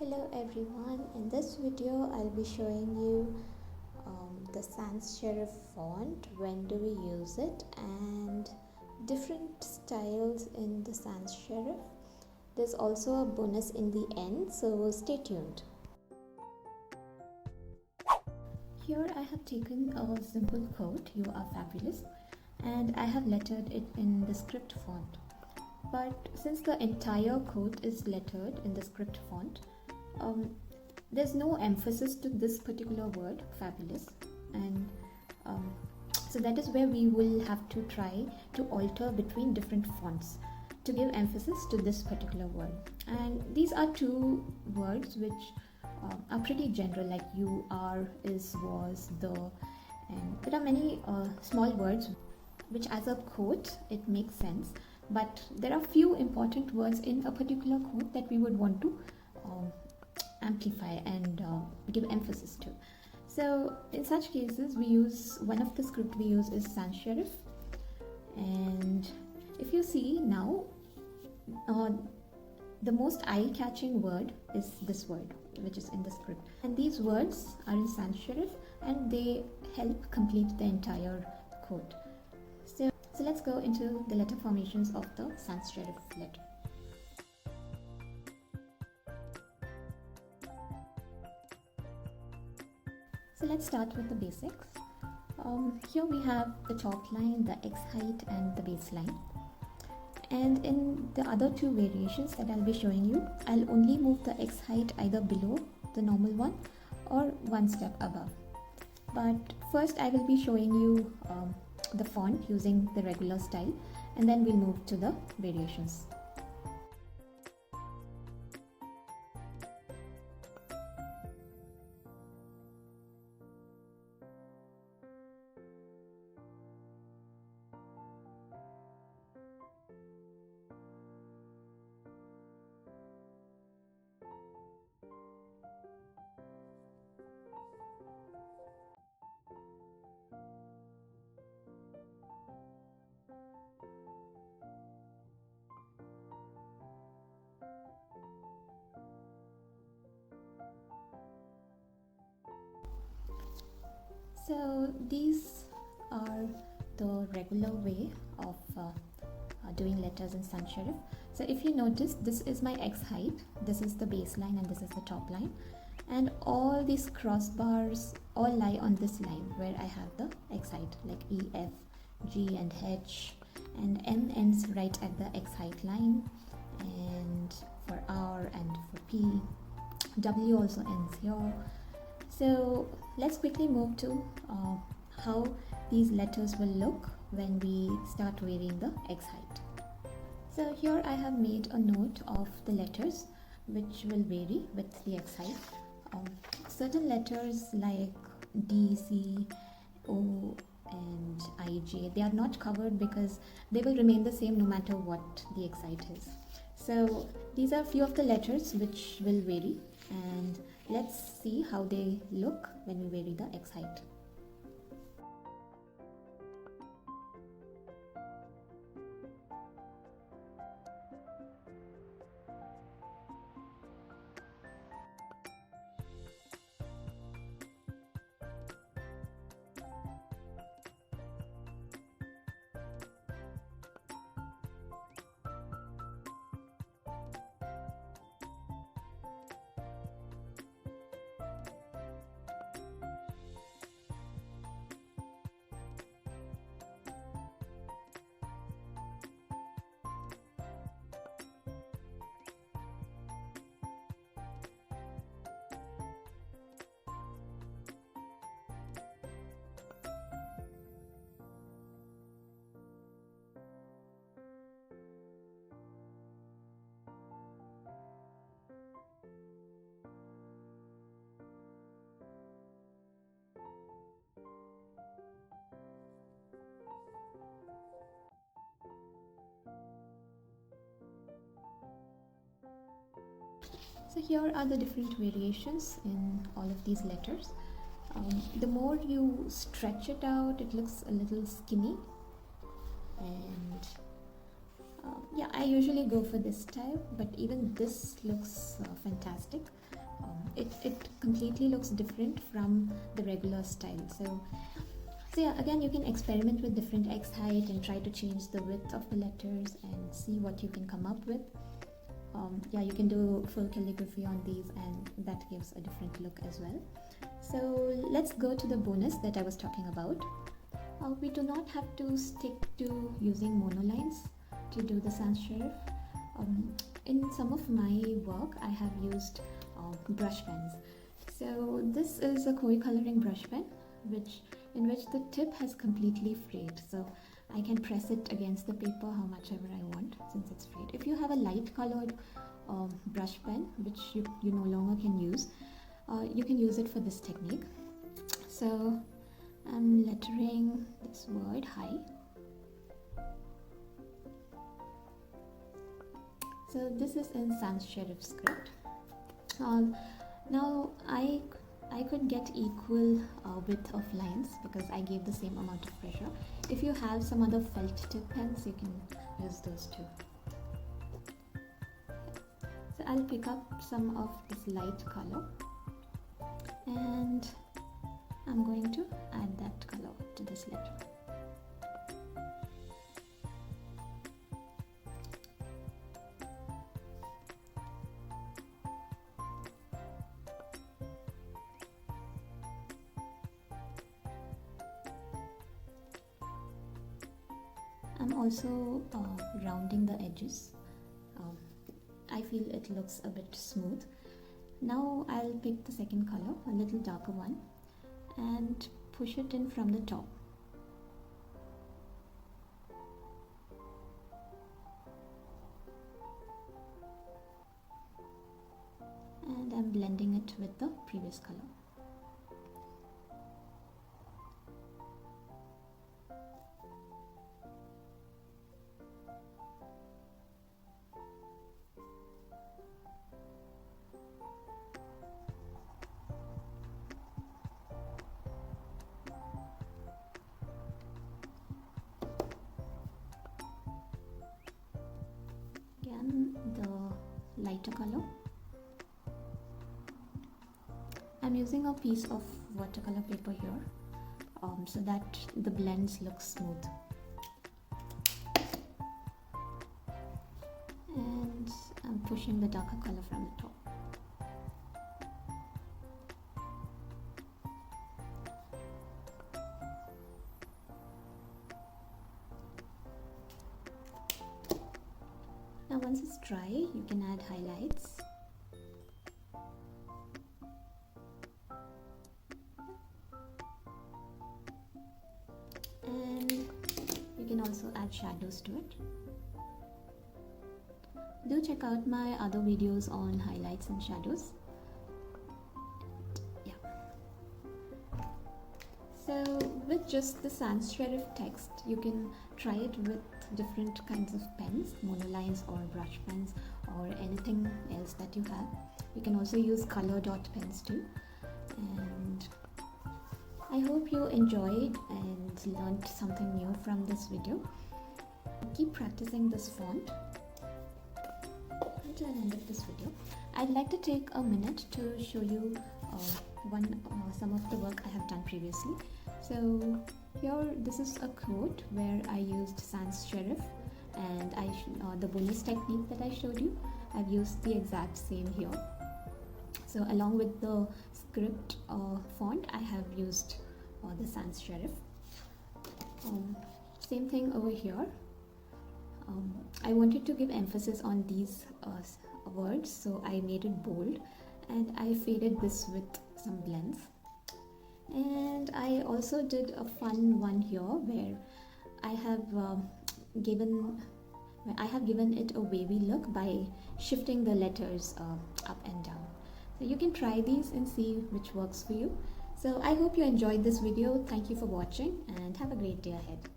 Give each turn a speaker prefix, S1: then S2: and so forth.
S1: Hello everyone, in this video I'll be showing you the Sans Serif font, when do we use it, and different styles in the Sans Serif. There's also a bonus in the end, so stay tuned. Here I have taken a simple quote, "You are fabulous," and I have lettered it in the script font. But since the entire quote is lettered in the script font, there's no emphasis to this particular word, fabulous, and so that is where we will have to try to alter between different fonts to give emphasis to this particular word. And these are two words which are pretty general, like you, are, is, was, the, and there are many small words which as a quote it makes sense, but there are few important words in a particular quote that we would want to amplify and give emphasis to. So in such cases we use, one of the script we use is Sans Serif, and if you see now, the most eye-catching word is this word which is in the script, and these words are in Sans Serif and they help complete the entire quote. So let's go into the letter formations of the Sans Serif letter. So let's start with the basics. Here we have the top line, the X height and the baseline. And in the other two variations that I'll be showing you, I'll only move the X height either below the normal one or one step above. But first I will be showing you the font using the regular style, and then we'll move to the variations. So these are the regular way of doing letters in Sans Serif. So if you notice, this is my X height, this is the baseline, and this is the top line, and all these crossbars all lie on this line where I have the X height, like E, F, G and H, and N ends right at the X height line, and for R and for P, W also ends here. So let's quickly move to how these letters will look when we start wearing the X height. So here I have made a note of the letters which will vary with the X height. Certain letters like D, C, O and I, J, they are not covered because they will remain the same no matter what the X height is. So these are a few of the letters which will vary, and let's see how they look when we vary the X height. So here are the different variations in all of these letters. The more you stretch it out, it looks a little skinny, and yeah, I usually go for this style, but even this looks fantastic. it completely looks different from the regular style. So yeah, again, you can experiment with different X height and try to change the width of the letters and see what you can come up with. Yeah, you can do full calligraphy on these, and that gives a different look as well. So let's go to the bonus that I was talking about. We do not have to stick to using monolines to do the sans serif. In some of my work, I have used brush pens. So this is a koi coloring brush pen, in which the tip has completely frayed. So I can press it against the paper how much ever I want since it's frayed. If you have a light colored brush pen, which you no longer can use, you can use it for this technique. So I'm lettering this word hi. So this is in sans serif script. Now I could get equal width of lines because I gave the same amount of pressure. If you have some other felt tip pens, you can use those too. So I'll pick up some of this light color and I'm going to add that color to this letter. I'm also rounding the edges. I feel it looks a bit smooth. Now I'll pick the second color, a little darker one, and push it in from the top. And I'm blending it with the previous color. Again, the lighter color. I'm using a piece of watercolor paper here so that the blends look smooth. And I'm pushing the darker color from the top. Now once it's dry, you can add highlights. And you can also add shadows to it. Do check out my other videos on highlights and shadows. Yeah. So with just the sans serif text, you can try it with different kinds of pens, monolines or brush pens or anything else that you have. You can also use color dot pens too. And I hope you enjoyed and learned something new from this video. Keep practicing this font until the end of this video. I'd like to take a minute to show you some of the work I have done previously. So here, this is a quote where I used sans serif, and the bonus technique that I showed you, I've used the exact same here. So along with the script font, I have used the sans serif. Same thing over here. I wanted to give emphasis on these words, so I made it bold and I faded this with some blends. And I also did a fun one here where I have given it a wavy look by shifting the letters up and down. So you can try these and see which works for you. So I hope you enjoyed this video. Thank you for watching and have a great day ahead.